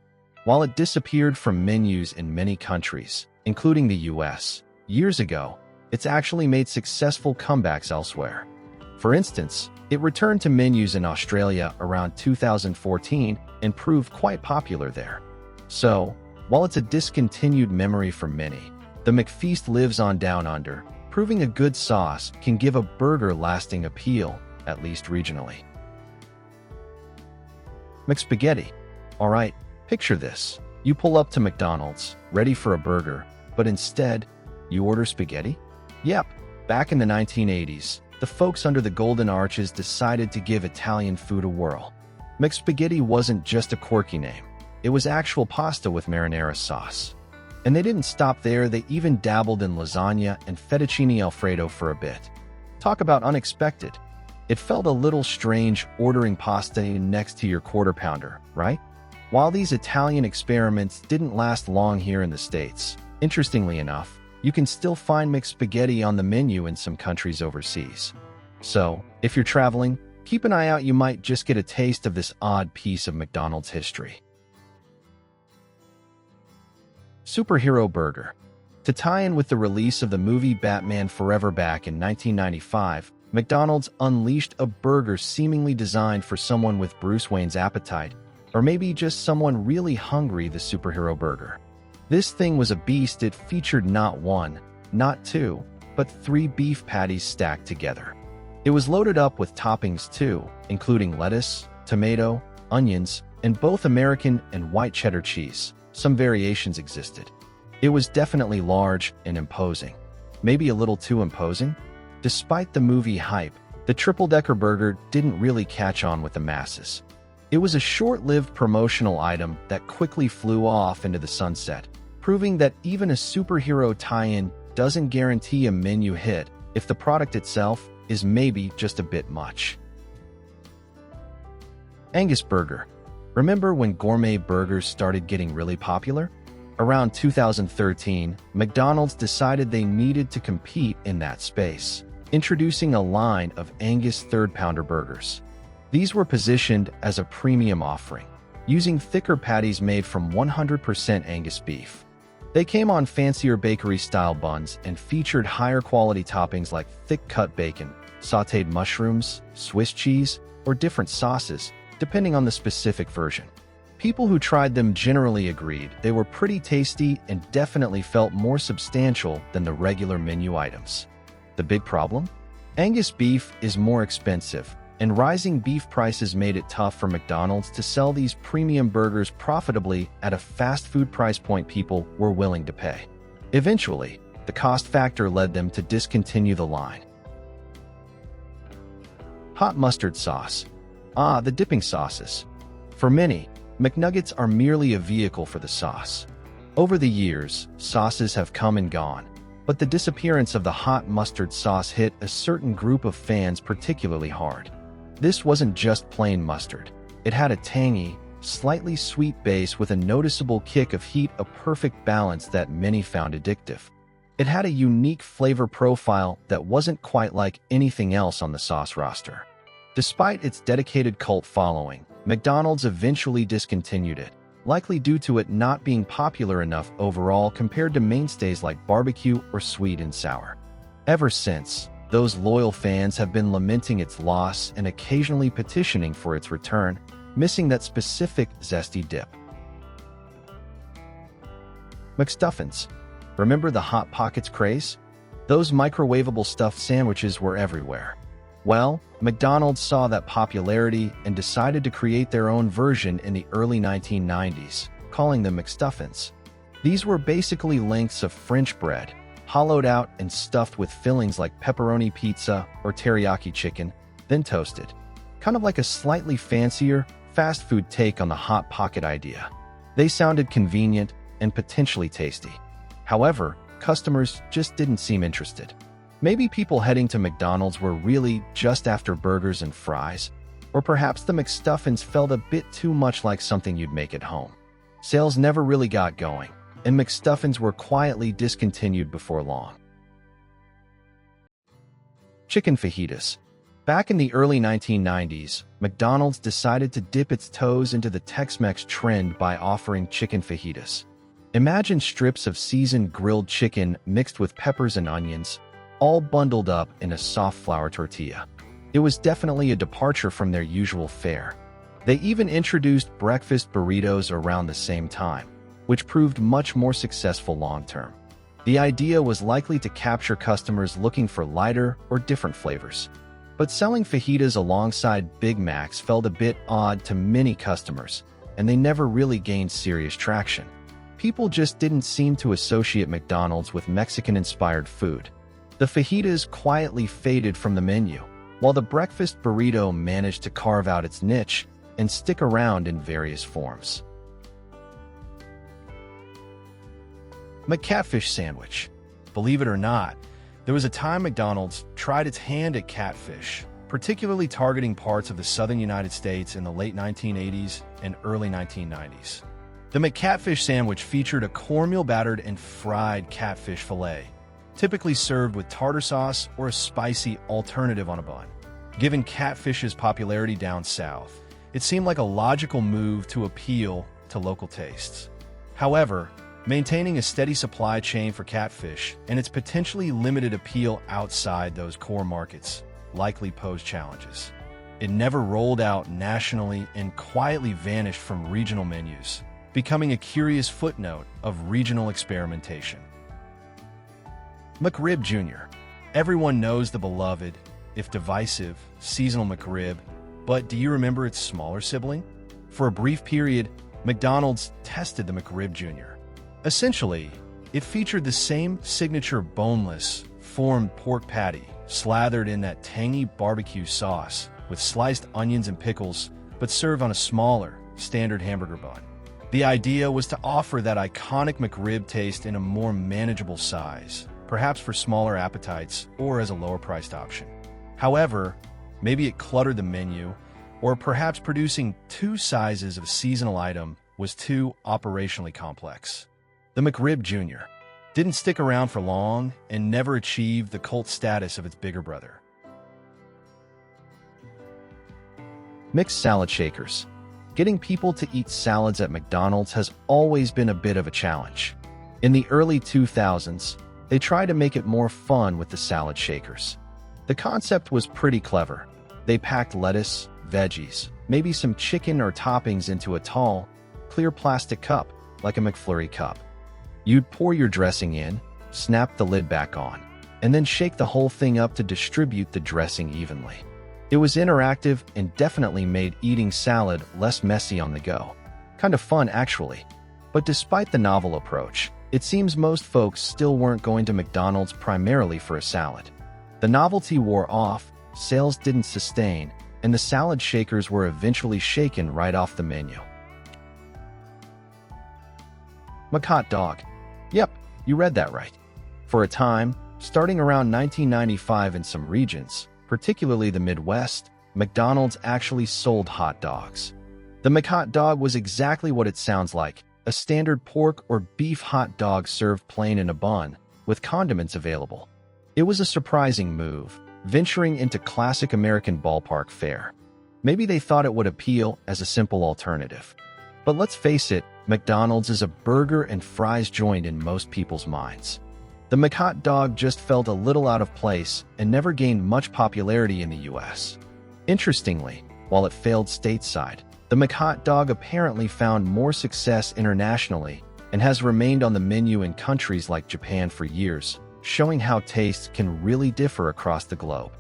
While it disappeared from menus in many countries, including the US, years ago, it's actually made successful comebacks elsewhere. For instance, it returned to menus in Australia around 2014 and proved quite popular there. So, while it's a discontinued memory for many, the McFeast lives on down under, proving a good sauce can give a burger lasting appeal, at least regionally. McSpaghetti. Alright, picture this. You pull up to McDonald's, ready for a burger, but instead, you order spaghetti? Yep, back in the 1980s, the folks under the Golden Arches decided to give Italian food a whirl. McSpaghetti wasn't just a quirky name. It was actual pasta with marinara sauce. And they didn't stop there, they even dabbled in lasagna and fettuccine alfredo for a bit. Talk about unexpected. It felt a little strange ordering pasta next to your quarter pounder, right? While these Italian experiments didn't last long here in the States, Interestingly enough, you can still find mixed spaghetti on the menu in some countries overseas. So, if you're traveling, keep an eye out, you might just get a taste of this odd piece of McDonald's history. Superhero Burger. To tie in with the release of the movie Batman Forever back in 1995, McDonald's unleashed a burger seemingly designed for someone with Bruce Wayne's appetite, or maybe just someone really hungry. The Superhero Burger. This thing was a beast. It featured not one, not two, but 3 beef patties stacked together. It was loaded up with toppings too, including lettuce, tomato, onions, and both American and white cheddar cheese. Some variations existed. It was definitely large and imposing. Maybe a little too imposing? Despite the movie hype, the triple-decker burger didn't really catch on with the masses. It was a short-lived promotional item that quickly flew off into the sunset, proving that even a superhero tie-in doesn't guarantee a menu hit if the product itself is maybe just a bit much. Angus Burger. Remember when gourmet burgers started getting really popular? Around 2013, McDonald's decided they needed to compete in that space, introducing a line of Angus third-pounder burgers. These were positioned as a premium offering, using thicker patties made from 100% Angus beef. They came on fancier bakery-style buns and featured higher-quality toppings like thick-cut bacon, sautéed mushrooms, Swiss cheese, or different sauces, depending on the specific version. People who tried them generally agreed they were pretty tasty and definitely felt more substantial than the regular menu items. The big problem? Angus beef is more expensive, and rising beef prices made it tough for McDonald's to sell these premium burgers profitably at a fast food price point people were willing to pay. Eventually, the cost factor led them to discontinue the line. Hot mustard sauce. The dipping sauces. For many, McNuggets are merely a vehicle for the sauce. Over the years, sauces have come and gone, but the disappearance of the hot mustard sauce hit a certain group of fans particularly hard. This wasn't just plain mustard. It had a tangy, slightly sweet base with a noticeable kick of heat, a perfect balance that many found addictive. It had a unique flavor profile that wasn't quite like anything else on the sauce roster. Despite its dedicated cult following, McDonald's eventually discontinued it, likely due to it not being popular enough overall compared to mainstays like barbecue or sweet and sour. Ever since, those loyal fans have been lamenting its loss and occasionally petitioning for its return, missing that specific zesty dip. McStuffins. Remember the Hot Pockets craze? Those microwavable stuffed sandwiches were everywhere. Well, McDonald's saw that popularity and decided to create their own version in the early 1990s, calling them McStuffins. These were basically lengths of French bread, hollowed out and stuffed with fillings like pepperoni pizza or teriyaki chicken, then toasted. Kind of like a slightly fancier, fast food take on the Hot Pocket idea. They sounded convenient and potentially tasty. However, customers just didn't seem interested. Maybe people heading to McDonald's were really just after burgers and fries, or perhaps the McStuffins felt a bit too much like something you'd make at home. Sales never really got going, and McStuffins were quietly discontinued before long. Chicken fajitas. Back in the early 1990s, McDonald's decided to dip its toes into the Tex-Mex trend by offering chicken fajitas. Imagine strips of seasoned grilled chicken mixed with peppers and onions, all bundled up in a soft flour tortilla. It was definitely a departure from their usual fare. They even introduced breakfast burritos around the same time, which proved much more successful long-term. The idea was likely to capture customers looking for lighter or different flavors. But selling fajitas alongside Big Macs felt a bit odd to many customers, and they never really gained serious traction. People just didn't seem to associate McDonald's with Mexican-inspired food. The fajitas quietly faded from the menu, while the breakfast burrito managed to carve out its niche and stick around in various forms. McCatfish sandwich. Believe it or not, there was a time McDonald's tried its hand at catfish, particularly targeting parts of the southern United States in the late 1980s and early 1990s. The McCatfish sandwich featured a cornmeal-battered and fried catfish fillet, typically served with tartar sauce or a spicy alternative on a bun. Given catfish's popularity down south, it seemed like a logical move to appeal to local tastes. However, maintaining a steady supply chain for catfish and its potentially limited appeal outside those core markets likely posed challenges. It never rolled out nationally and quietly vanished from regional menus, becoming a curious footnote of regional experimentation. McRib Jr. Everyone knows the beloved, if divisive, seasonal McRib, but do you remember its smaller sibling? For a brief period, McDonald's tested the McRib Jr. Essentially, it featured the same signature boneless, formed pork patty, slathered in that tangy barbecue sauce with sliced onions and pickles, but served on a smaller, standard hamburger bun. The idea was to offer that iconic McRib taste in a more manageable size, perhaps for smaller appetites or as a lower-priced option. However, maybe it cluttered the menu, or perhaps producing two sizes of a seasonal item was too operationally complex. The McRib Jr. didn't stick around for long and never achieved the cult status of its bigger brother. Mixed salad shakers. Getting people to eat salads at McDonald's has always been a bit of a challenge. In the early 2000s, they tried to make it more fun with the salad shakers. The concept was pretty clever. They packed lettuce, veggies, maybe some chicken or toppings into a tall, clear plastic cup, like a McFlurry cup. You'd pour your dressing in, snap the lid back on, and then shake the whole thing up to distribute the dressing evenly. It was interactive and definitely made eating salad less messy on the go. Kind of fun, actually. But despite the novel approach, it seems most folks still weren't going to McDonald's primarily for a salad. The novelty wore off, sales didn't sustain, and the salad shakers were eventually shaken right off the menu. McHot Dog. Yep, you read that right. For a time, starting around 1995 in some regions, particularly the Midwest, McDonald's actually sold hot dogs. The McHot Dog was exactly what it sounds like, a standard pork or beef hot dog served plain in a bun, with condiments available. It was a surprising move, venturing into classic American ballpark fare. Maybe they thought it would appeal as a simple alternative. But let's face it, McDonald's is a burger and fries joint in most people's minds. The McHot Dog just felt a little out of place and never gained much popularity in the US. Interestingly, while it failed stateside, the McHot Dog apparently found more success internationally and has remained on the menu in countries like Japan for years, showing how tastes can really differ across the globe.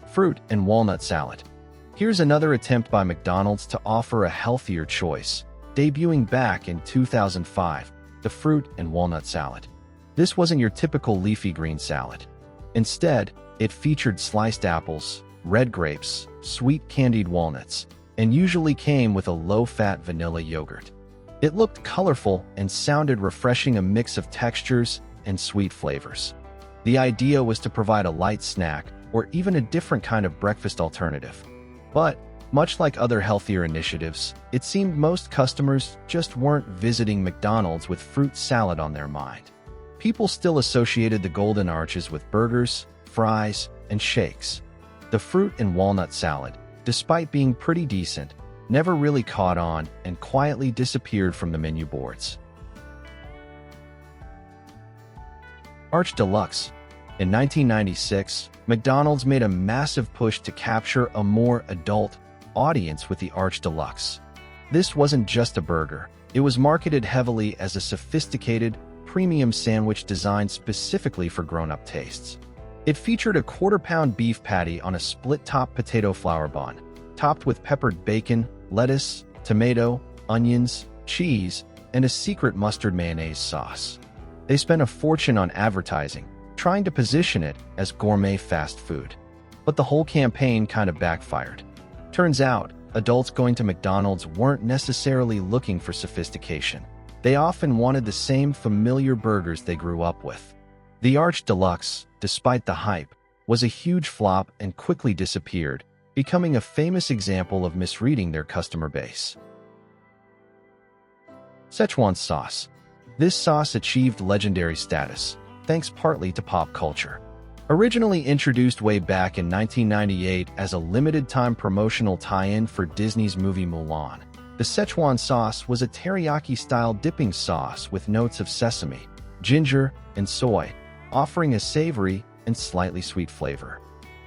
Fruit and walnut salad. Here's another attempt by McDonald's to offer a healthier choice, debuting back in 2005. The fruit and walnut salad. This wasn't your typical leafy green salad. Instead, it featured sliced apples, red grapes, sweet candied walnuts, and usually came with a low-fat vanilla yogurt. It looked colorful and sounded refreshing, a mix of textures and sweet flavors. The idea was to provide a light snack or even a different kind of breakfast alternative. But much like other healthier initiatives, it seemed most customers just weren't visiting McDonald's with fruit salad on their mind. People still associated the golden arches with burgers, fries, and shakes. The fruit and walnut salad, despite being pretty decent, never really caught on and quietly disappeared from the menu boards. Arch Deluxe. In 1996, McDonald's made a massive push to capture a more adult audience with the Arch Deluxe. This wasn't just a burger. It was marketed heavily as a sophisticated, premium sandwich designed specifically for grown-up tastes. It featured a quarter-pound beef patty on a split-top potato flour bun, topped with peppered bacon, lettuce, tomato, onions, cheese, and a secret mustard mayonnaise sauce. They spent a fortune on advertising, trying to position it as gourmet fast food. But the whole campaign kind of backfired. Turns out, adults going to McDonald's weren't necessarily looking for sophistication. They often wanted the same familiar burgers they grew up with. The Arch Deluxe, despite the hype, was a huge flop and quickly disappeared, becoming a famous example of misreading their customer base. Szechuan sauce. This sauce achieved legendary status, thanks partly to pop culture. Originally introduced way back in 1998 as a limited-time promotional tie-in for Disney's movie Mulan, the Szechuan sauce was a teriyaki-style dipping sauce with notes of sesame, ginger, and soy, offering a savory and slightly sweet flavor.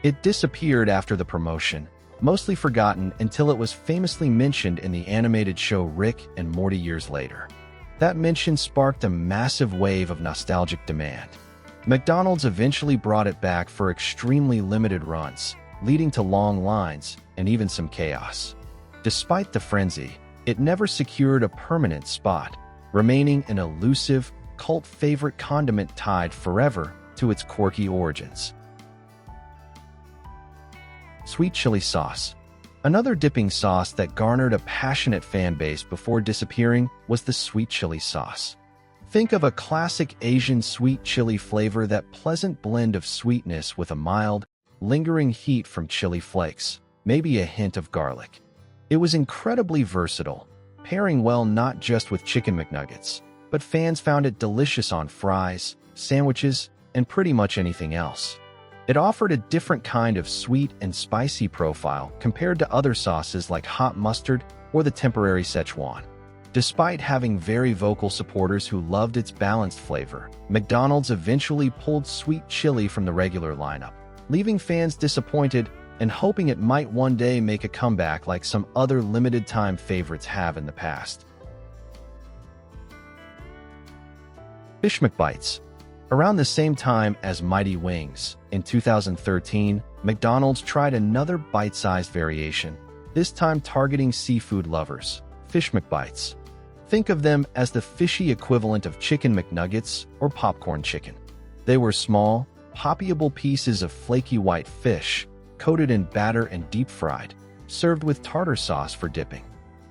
It disappeared after the promotion, mostly forgotten until it was famously mentioned in the animated show Rick and Morty years later. That mention sparked a massive wave of nostalgic demand. McDonald's eventually brought it back for extremely limited runs, leading to long lines and even some chaos. Despite the frenzy, it never secured a permanent spot, remaining an elusive, cult favorite condiment tied forever to its quirky origins. Sweet chili sauce. Another dipping sauce that garnered a passionate fan base before disappearing was the sweet chili sauce. Think of a classic Asian sweet chili flavor, that pleasant blend of sweetness with a mild, lingering heat from chili flakes, maybe a hint of garlic. It was incredibly versatile, pairing well not just with chicken McNuggets, but fans found it delicious on fries, sandwiches, and pretty much anything else. It offered a different kind of sweet and spicy profile compared to other sauces like hot mustard or the temporary Szechuan. Despite having very vocal supporters who loved its balanced flavor, McDonald's eventually pulled sweet chili from the regular lineup, leaving fans disappointed and hoping it might one day make a comeback like some other limited-time favorites have in the past. Fish McBites. Around the same time as Mighty Wings, in 2013, McDonald's tried another bite-sized variation, this time targeting seafood lovers, Fish McBites. Think of them as the fishy equivalent of chicken McNuggets or popcorn chicken. They were small, poppable pieces of flaky white fish, coated in batter and deep-fried, served with tartar sauce for dipping.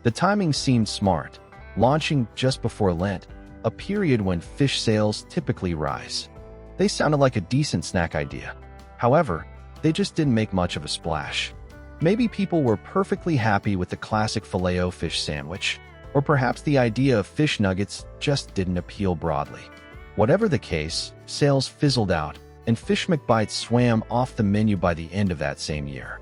The timing seemed smart, launching just before Lent, a period when fish sales typically rise. They sounded like a decent snack idea. However, they just didn't make much of a splash. Maybe people were perfectly happy with the classic Filet-O-Fish sandwich, or perhaps the idea of fish nuggets just didn't appeal broadly. Whatever the case, sales fizzled out, and Fish McBites swam off the menu by the end of that same year.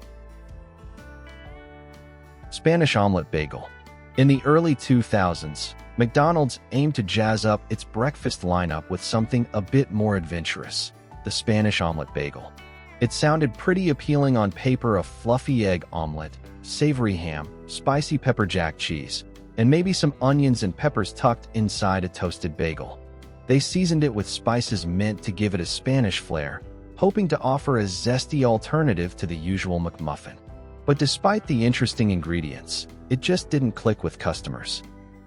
Spanish Omelet Bagel. In the early 2000s, McDonald's aimed to jazz up its breakfast lineup with something a bit more adventurous, the Spanish Omelet Bagel. It sounded pretty appealing on paper: a fluffy egg omelet, savory ham, spicy pepper jack cheese, and maybe some onions and peppers tucked inside a toasted bagel. They seasoned it with spices meant to give it a Spanish flair, hoping to offer a zesty alternative to the usual McMuffin. But despite the interesting ingredients, it just didn't click with customers.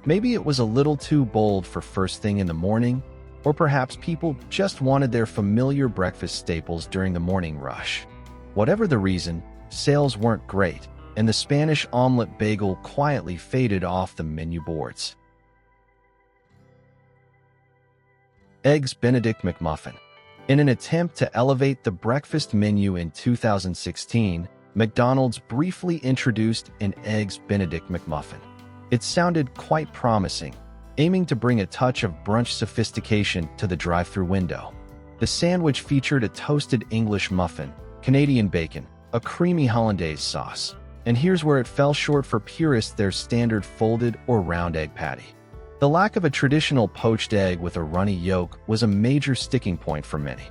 Maybe it was a little too bold for first thing in the morning, or perhaps people just wanted their familiar breakfast staples during the morning rush. Whatever the reason, sales weren't great, and the Spanish omelet bagel quietly faded off the menu boards. Eggs Benedict McMuffin. In an attempt to elevate the breakfast menu in 2016, McDonald's briefly introduced an Eggs Benedict McMuffin. It sounded quite promising, aiming to bring a touch of brunch sophistication to the drive-thru window. The sandwich featured a toasted English muffin, Canadian bacon, a creamy hollandaise sauce, and here's where it fell short for purists: their standard folded or round egg patty. The lack of a traditional poached egg with a runny yolk was a major sticking point for many.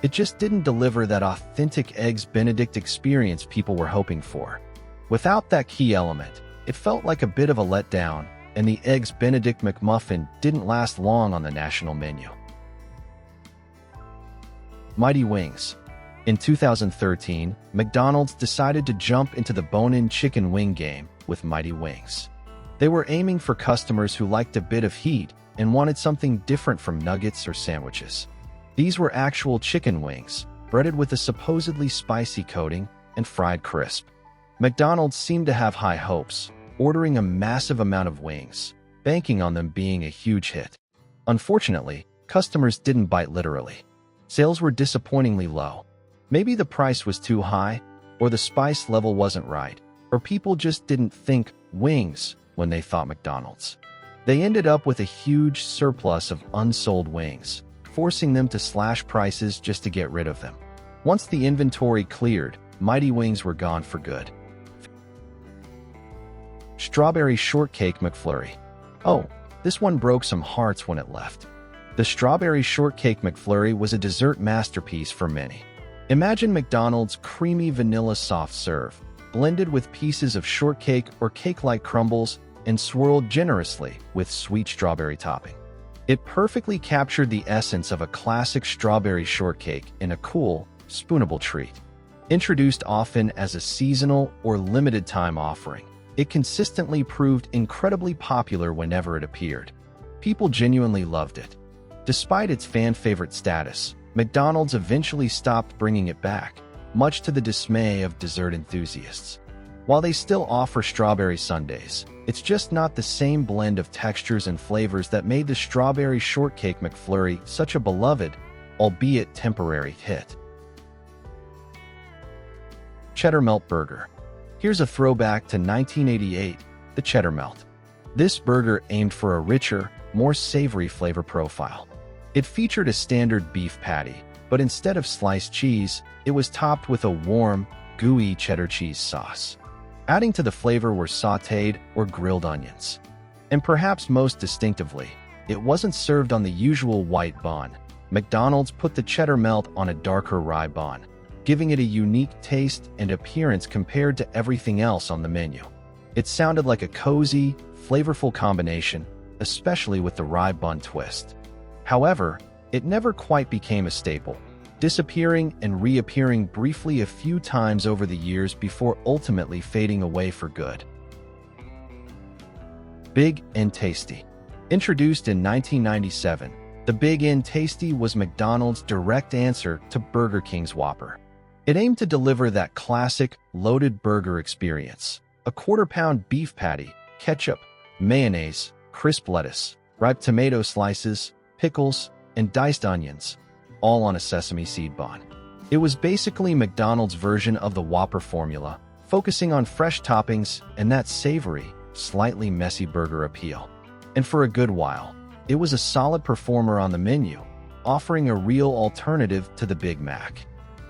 It just didn't deliver that authentic Eggs Benedict experience people were hoping for. Without that key element, it felt like a bit of a letdown, and the Eggs Benedict McMuffin didn't last long on the national menu. Mighty Wings. In 2013, McDonald's decided to jump into the bone-in chicken wing game with Mighty Wings. They were aiming for customers who liked a bit of heat and wanted something different from nuggets or sandwiches. These were actual chicken wings, breaded with a supposedly spicy coating and fried crisp. McDonald's seemed to have high hopes, ordering a massive amount of wings, banking on them being a huge hit. Unfortunately, customers didn't bite literally. Sales were disappointingly low. Maybe the price was too high, or the spice level wasn't right, or people just didn't think wings when they thought McDonald's. They ended up with a huge surplus of unsold wings, forcing them to slash prices just to get rid of them. Once the inventory cleared, Mighty Wings were gone for good. Strawberry Shortcake McFlurry. Oh, this one broke some hearts when it left. The Strawberry Shortcake McFlurry was a dessert masterpiece for many. Imagine McDonald's creamy vanilla soft serve, blended with pieces of shortcake or cake-like crumbles and swirled generously with sweet strawberry topping. It perfectly captured the essence of a classic strawberry shortcake in a cool, spoonable treat. Introduced often as a seasonal or limited-time offering, it consistently proved incredibly popular whenever it appeared. People genuinely loved it. Despite its fan-favorite status, McDonald's eventually stopped bringing it back, much to the dismay of dessert enthusiasts. While they still offer strawberry sundaes, it's just not the same blend of textures and flavors that made the Strawberry Shortcake McFlurry such a beloved, albeit temporary, hit. Cheddar Melt Burger. Here's a throwback to 1988, the Cheddar Melt. This burger aimed for a richer, more savory flavor profile. It featured a standard beef patty, but instead of sliced cheese, it was topped with a warm, gooey cheddar cheese sauce. Adding to the flavor were sautéed or grilled onions. And perhaps most distinctively, it wasn't served on the usual white bun. McDonald's put the cheddar melt on a darker rye bun, giving it a unique taste and appearance compared to everything else on the menu. It sounded like a cozy, flavorful combination, especially with the rye bun twist. However, it never quite became a staple, disappearing and reappearing briefly a few times over the years before ultimately fading away for good. Big and Tasty. Introduced in 1997, the Big and Tasty was McDonald's direct answer to Burger King's Whopper. It aimed to deliver that classic, loaded burger experience. A quarter-pound beef patty, ketchup, mayonnaise, crisp lettuce, ripe tomato slices, pickles, and diced onions, all on a sesame seed bun. It was basically McDonald's version of the Whopper formula, focusing on fresh toppings and that savory, slightly messy burger appeal. And for a good while, it was a solid performer on the menu, offering a real alternative to the Big Mac.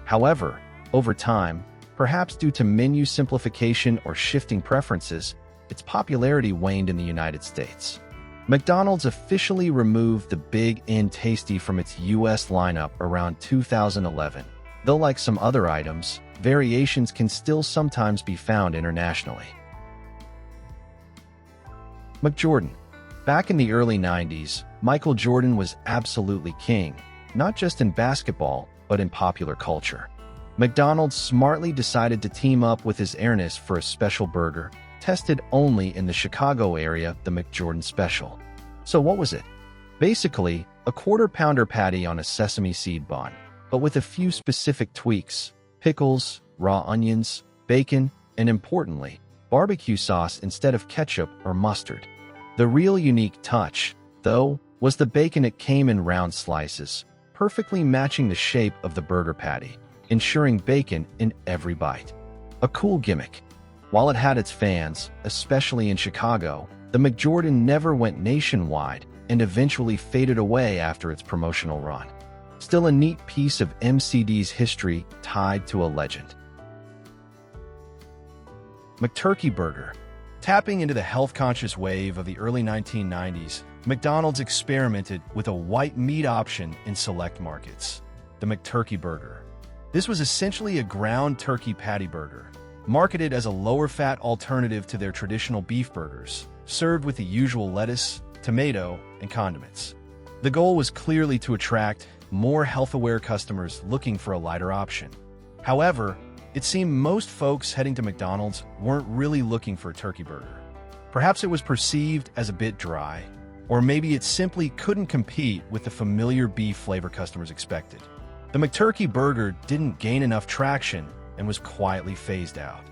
However, over time, perhaps due to menu simplification or shifting preferences, its popularity waned in the United States. McDonald's officially removed the Big and Tasty from its U.S. lineup around 2011, though like some other items, variations can still sometimes be found internationally. McJordan. Back in the early 90s, Michael Jordan was absolutely king, not just in basketball, but in popular culture. McDonald's smartly decided to team up with his heiress for a special burger, tested only in the Chicago area, the McJordan Special. So what was it? Basically, a quarter-pounder patty on a sesame seed bun, but with a few specific tweaks: pickles, raw onions, bacon, and importantly, barbecue sauce instead of ketchup or mustard. The real unique touch, though, was the bacon. It came in round slices, perfectly matching the shape of the burger patty, ensuring bacon in every bite. A cool gimmick. While it had its fans, especially in Chicago, the McJordan never went nationwide and eventually faded away after its promotional run. Still a neat piece of MCD's history tied to a legend. McTurkey Burger. Tapping into the health-conscious wave of the early 1990s, McDonald's experimented with a white meat option in select markets, the McTurkey Burger. This was essentially a ground turkey patty burger, marketed as a lower-fat alternative to their traditional beef burgers, served with the usual lettuce, tomato, and condiments. The goal was clearly to attract more health-aware customers looking for a lighter option. However, it seemed most folks heading to McDonald's weren't really looking for a turkey burger. Perhaps it was perceived as a bit dry, or maybe it simply couldn't compete with the familiar beef flavor customers expected. The McTurkey Burger didn't gain enough traction and was quietly phased out.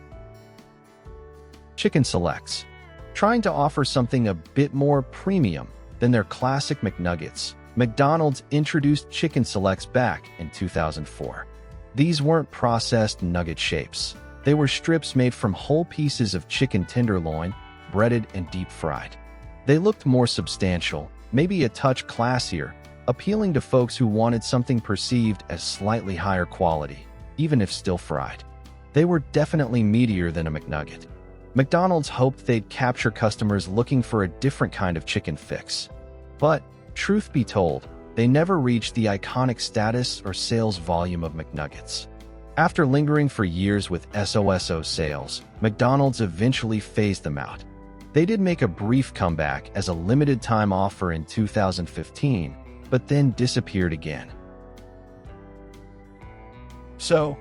Chicken Selects. Trying to offer something a bit more premium than their classic McNuggets, McDonald's introduced Chicken Selects back in 2004. These weren't processed nugget shapes. They were strips made from whole pieces of chicken tenderloin, breaded and deep-fried. They looked more substantial, maybe a touch classier, appealing to folks who wanted something perceived as slightly higher quality, even if still fried. They were definitely meatier than a McNugget. McDonald's hoped they'd capture customers looking for a different kind of chicken fix. But, truth be told, they never reached the iconic status or sales volume of McNuggets. After lingering for years with SOSO sales, McDonald's eventually phased them out. They did make a brief comeback as a limited-time offer in 2015, but then disappeared again. So,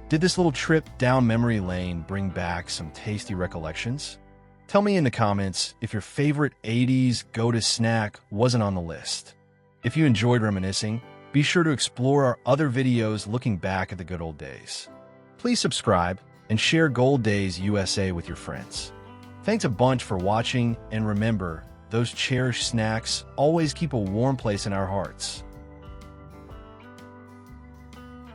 did this little trip down memory lane bring back some tasty recollections? Tell me in the comments if your favorite 80s go-to snack wasn't on the list. If you enjoyed reminiscing, be sure to explore our other videos looking back at the good old days. Please subscribe and share GoldDaysUSA with your friends. Thanks a bunch for watching, and remember, those cherished snacks always keep a warm place in our hearts.